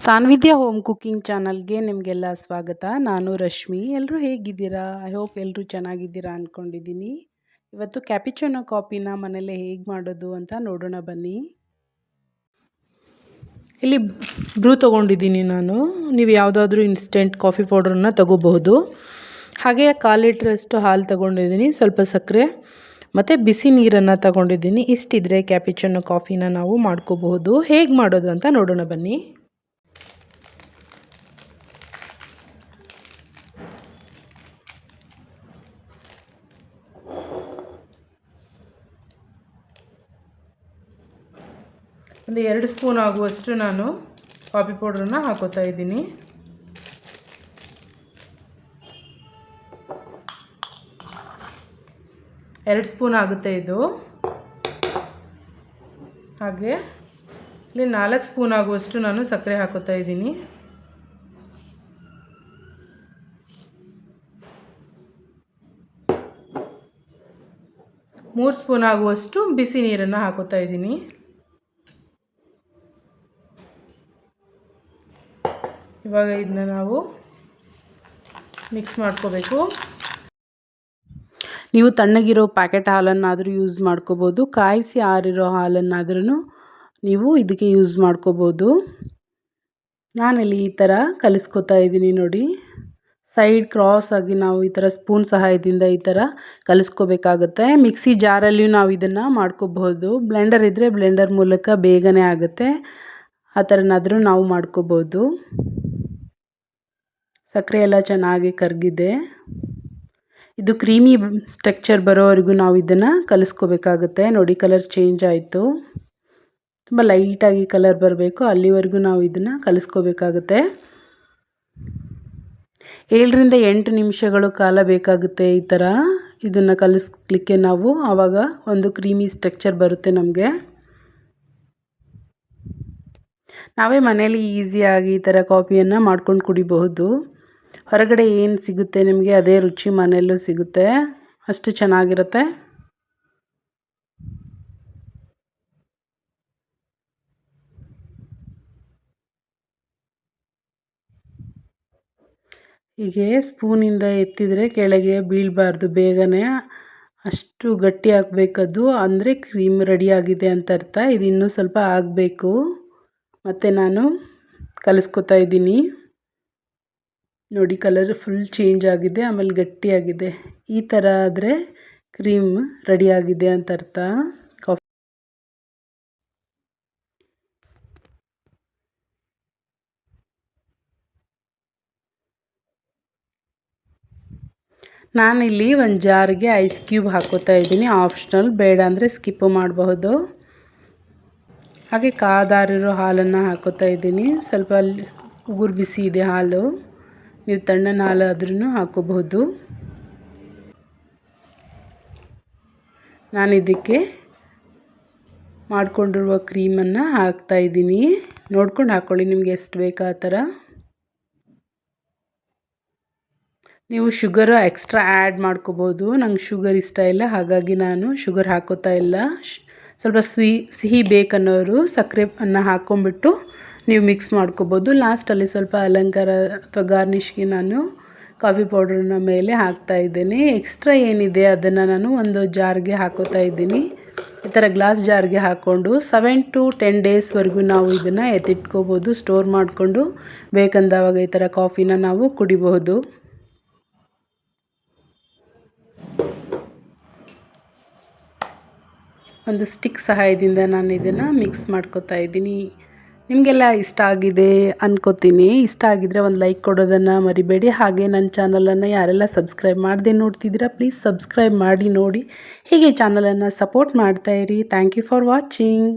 ಸಾನ್ವಿದ್ಯಾ home cooking ಚಾನಲ್ಗೆ ನಿಮಗೆಲ್ಲ ಸ್ವಾಗತ. ನಾನು ರಶ್ಮಿ. ಎಲ್ಲರೂ ಹೇಗಿದ್ದೀರಾ? ಐ ಹೋಪ್ ಎಲ್ಲರೂ ಚೆನ್ನಾಗಿದ್ದೀರಾ ಅಂದ್ಕೊಂಡಿದ್ದೀನಿ. ಇವತ್ತು ಕ್ಯಾಪಿಚಿನೋ ಕಾಫಿನ ಮನೇಲೆ ಹೇಗೆ ಮಾಡೋದು ಅಂತ ನೋಡೋಣ ಬನ್ನಿ. ಇಲ್ಲಿ ಬ್ರೂ ತೊಗೊಂಡಿದ್ದೀನಿ ನಾನು. ನೀವು ಯಾವುದಾದ್ರೂ ಇನ್ಸ್ಟೆಂಟ್ ಕಾಫಿ ಪೌಡ್ರನ್ನ ತೊಗೋಬಹುದು. ಹಾಗೆ 1/4 ಲೀಟ್ರಷ್ಟು ಹಾಲು ತೊಗೊಂಡಿದ್ದೀನಿ, ಸ್ವಲ್ಪ ಸಕ್ಕರೆ ಮತ್ತು ಬಿಸಿ ನೀರನ್ನು ತಗೊಂಡಿದ್ದೀನಿ. ಇಷ್ಟಿದ್ರೆ ಕ್ಯಾಪಿಚಿನೋ ಕಾಫಿನ ನಾವು ಮಾಡ್ಕೋಬಹುದು. ಹೇಗೆ ಮಾಡೋದು ಅಂತ ನೋಡೋಣ ಬನ್ನಿ. ಒಂದು 2 ಸ್ಪೂನ್ ಆಗುವಷ್ಟು ನಾನು ಕಾಫಿ ಪೌಡ್ರನ್ನ ಹಾಕೋತಾ ಇದ್ದೀನಿ. ಎರಡು ಸ್ಪೂನ್ ಆಗುತ್ತೆ ಇದು. ಹಾಗೆ ಇಲ್ಲಿ 4 ಸ್ಪೂನ್ ಆಗುವಷ್ಟು ನಾನು ಸಕ್ಕರೆ ಹಾಕೋತಾ ಇದ್ದೀನಿ. ಮೂರು ಸ್ಪೂನ್ ಆಗುವಷ್ಟು ಬಿಸಿ ನೀರನ್ನು ಹಾಕೋತಾ ಇದ್ದೀನಿ. ಇವಾಗ ಇದನ್ನ ನಾವು ಮಿಕ್ಸ್ ಮಾಡ್ಕೋಬೇಕು. ನೀವು ತಣ್ಣಗಿರೋ ಪ್ಯಾಕೆಟ್ ಹಾಲನ್ನಾದರೂ ಯೂಸ್ ಮಾಡ್ಕೋಬೋದು, ಕಾಯಿಸಿ ಆರಿರೋ ಹಾಲನ್ನಾದ್ರೂ ನೀವು ಇದಕ್ಕೆ ಯೂಸ್ ಮಾಡ್ಕೋಬೋದು. ನಾನಲ್ಲಿ ಈ ಥರ ಕಲಿಸ್ಕೊತಾ ಇದ್ದೀನಿ ನೋಡಿ. ಸೈಡ್ ಕ್ರಾಸ್ ಆಗಿ ನಾವು ಈ ಥರ ಸ್ಪೂನ್ ಸಹಾಯದಿಂದ ಈ ಥರ ಕಲಿಸ್ಕೋಬೇಕಾಗುತ್ತೆ. ಮಿಕ್ಸಿ ಜಾರಲ್ಲಿಯೂ ನಾವು ಇದನ್ನು ಮಾಡ್ಕೋಬಹುದು. ಬ್ಲೆಂಡರ್ ಇದ್ದರೆ ಬ್ಲೆಂಡರ್ ಮೂಲಕ ಬೇಗನೆ ಆಗುತ್ತೆ. ಆ ಥರನಾದರೂ ನಾವು ಮಾಡ್ಕೋಬೋದು. ಸಕ್ಕರೆ ಎಲ್ಲ ಚೆನ್ನಾಗಿ ಕರಗಿದೆ. ಇದು ಕ್ರೀಮಿ ಸ್ಟ್ರಕ್ಚರ್ ಬರೋವರೆಗೂ ನಾವು ಇದನ್ನು ಕಲಿಸ್ಕೋಬೇಕಾಗುತ್ತೆ. ನೋಡಿ, ಕಲರ್ ಚೇಂಜ್ ಆಯಿತು. ತುಂಬ ಲೈಟಾಗಿ ಕಲರ್ ಬರಬೇಕು, ಅಲ್ಲಿವರೆಗೂ ನಾವು ಇದನ್ನು ಕಲಿಸ್ಕೋಬೇಕಾಗುತ್ತೆ. 7ರಿಂದ 8 ನಿಮಿಷಗಳು ಕಾಲ ಬೇಕಾಗುತ್ತೆ ಈ ಥರ ಇದನ್ನು ಕಲಿಸ್ಲಿಕ್ಕೆ ನಾವು. ಆವಾಗ ಒಂದು ಕ್ರೀಮಿ ಸ್ಟ್ರಕ್ಚರ್ ಬರುತ್ತೆ ನಮಗೆ. ನಾವೇ ಮನೇಲಿ ಈಸಿಯಾಗಿ ಈ ಥರ ಕಾಫಿಯನ್ನು ಮಾಡ್ಕೊಂಡು ಕುಡಿಬಹುದು. ಹೊರಗಡೆ ಏನು ಸಿಗುತ್ತೆ ನಿಮಗೆ ಅದೇ ರುಚಿ ಮನೆಯಲ್ಲೂ ಸಿಗುತ್ತೆ, ಅಷ್ಟು ಚೆನ್ನಾಗಿರುತ್ತೆ. ಹೀಗೆ ಸ್ಪೂನಿಂದ ಎತ್ತಿದರೆ ಕೆಳಗೆ ಬೀಳಬಾರ್ದು ಬೇಗನೆ, ಅಷ್ಟು ಗಟ್ಟಿ ಆಗಬೇಕದು. ಅಂದರೆ ಕ್ರೀಮ್ ರೆಡಿಯಾಗಿದೆ ಅಂತ ಅರ್ಥ. ಇದು ಇನ್ನೂ ಸ್ವಲ್ಪ ಆಗಬೇಕು. ಮತ್ತು ನಾನು ಕಲಿಸ್ಕೊತಾ ಇದ್ದೀನಿ ನೋಡಿ. ಕಲರ್ ಫುಲ್ ಚೇಂಜ್ ಆಗಿದೆ, ಆಮೇಲೆ ಗಟ್ಟಿಯಾಗಿದೆ. ಈ ಥರ ಆದರೆ ಕ್ರೀಮ್ ರೆಡಿಯಾಗಿದೆ ಅಂತ ಅರ್ಥ. ಕಾಫಿ ನಾನಿಲ್ಲಿ ಒಂದು ಜಾರ್ಗೆ ಐಸ್ ಕ್ಯೂಬ್ ಹಾಕೋತಾ ಇದ್ದೀನಿ. ಆಪ್ಷನಲ್, ಬೇಡ ಅಂದರೆ ಸ್ಕಿಪ್ ಮಾಡಬಹುದು. ಹಾಗೆ ಕಾದಾರಿರೋ ಹಾಲನ್ನು ಹಾಕೋತಾ ಇದ್ದೀನಿ. ಸ್ವಲ್ಪ ಉಗುರು ಬಿಸಿ ಇದೆ ಹಾಲು, ನೀವು ತಣ್ಣನ ಹಾಲು ಆದ್ರೂ ಹಾಕೋಬಹುದು. ನಾನು ಇದಕ್ಕೆ ಮಾಡಿಕೊಂಡಿರುವ ಕ್ರೀಮನ್ನು ಹಾಕ್ತಾ ಇದ್ದೀನಿ. ನೋಡ್ಕೊಂಡು ಹಾಕ್ಕೊಳ್ಳಿ, ನಿಮಗೆ ಎಷ್ಟು ಬೇಕು ಆ ಥರ. ನೀವು ಶುಗರ್ ಎಕ್ಸ್ಟ್ರಾ ಆ್ಯಡ್ ಮಾಡ್ಕೋಬೋದು. ನಂಗೆ ಶುಗರ್ ಇಷ್ಟ ಇಲ್ಲ, ಹಾಗಾಗಿ ನಾನು ಶುಗರ್ ಹಾಕೋತಾ ಇಲ್ಲ. ಸ್ವಲ್ಪ ಸಿಹಿ ಬೇಕನ್ನೋರು ಸಕ್ಕರೆಯನ್ನು ಹಾಕ್ಕೊಂಬಿಟ್ಟು ನೀವು ಮಿಕ್ಸ್ ಮಾಡ್ಕೋಬೋದು. ಲಾಸ್ಟಲ್ಲಿ ಸ್ವಲ್ಪ ಅಲಂಕಾರ ಅಥವಾ ಗಾರ್ನಿಷ್ಗೆ ನಾನು ಕಾಫಿ ಪೌಡ್ರನ್ನ ಮೇಲೆ ಹಾಕ್ತಾ ಇದ್ದೀನಿ. ಎಕ್ಸ್ಟ್ರಾ ಏನಿದೆ ಅದನ್ನು ನಾನು ಒಂದು ಜಾರ್ಗೆ ಹಾಕೋತಾ ಇದ್ದೀನಿ. ಈ ಥರ ಗ್ಲಾಸ್ ಜಾರ್ಗೆ ಹಾಕ್ಕೊಂಡು 7 to 10 ಡೇಸ್ವರೆಗೂ ನಾವು ಇದನ್ನು ಎತ್ತಿಟ್ಕೋಬೋದು. ಸ್ಟೋರ್ ಮಾಡಿಕೊಂಡು ಬೇಕಂದವಾಗ ಈ ಥರ ಕಾಫಿನ ನಾವು ಕುಡಿಬಹುದು. ಒಂದು ಸ್ಟಿಕ್ ಸಹಾಯದಿಂದ ನಾನು ಇದನ್ನು ಮಿಕ್ಸ್ ಮಾಡ್ಕೋತಾ ಇದ್ದೀನಿ. ನಿಮಗೆಲ್ಲ ಇಷ್ಟ ಆಗಿದೆ ಅನ್ಕೋತೀನಿ. ಇಷ್ಟ ಆಗಿದರೆ ಒಂದು ಲೈಕ್ ಕೊಡೋದನ್ನು ಮರಿಬೇಡಿ. ಹಾಗೆ ನನ್ನ ಚಾನಲನ್ನು ಯಾರೆಲ್ಲ ಸಬ್ಸ್ಕ್ರೈಬ್ ಮಾಡದೆ ನೋಡ್ತಿದ್ದೀರಾ, ಪ್ಲೀಸ್ ಸಬ್ಸ್ಕ್ರೈಬ್ ಮಾಡಿ ನೋಡಿ. ಹೀಗೆ ಚಾನಲನ್ನು ಸಪೋರ್ಟ್ ಮಾಡ್ತಾಯಿರಿ. Thank you for watching.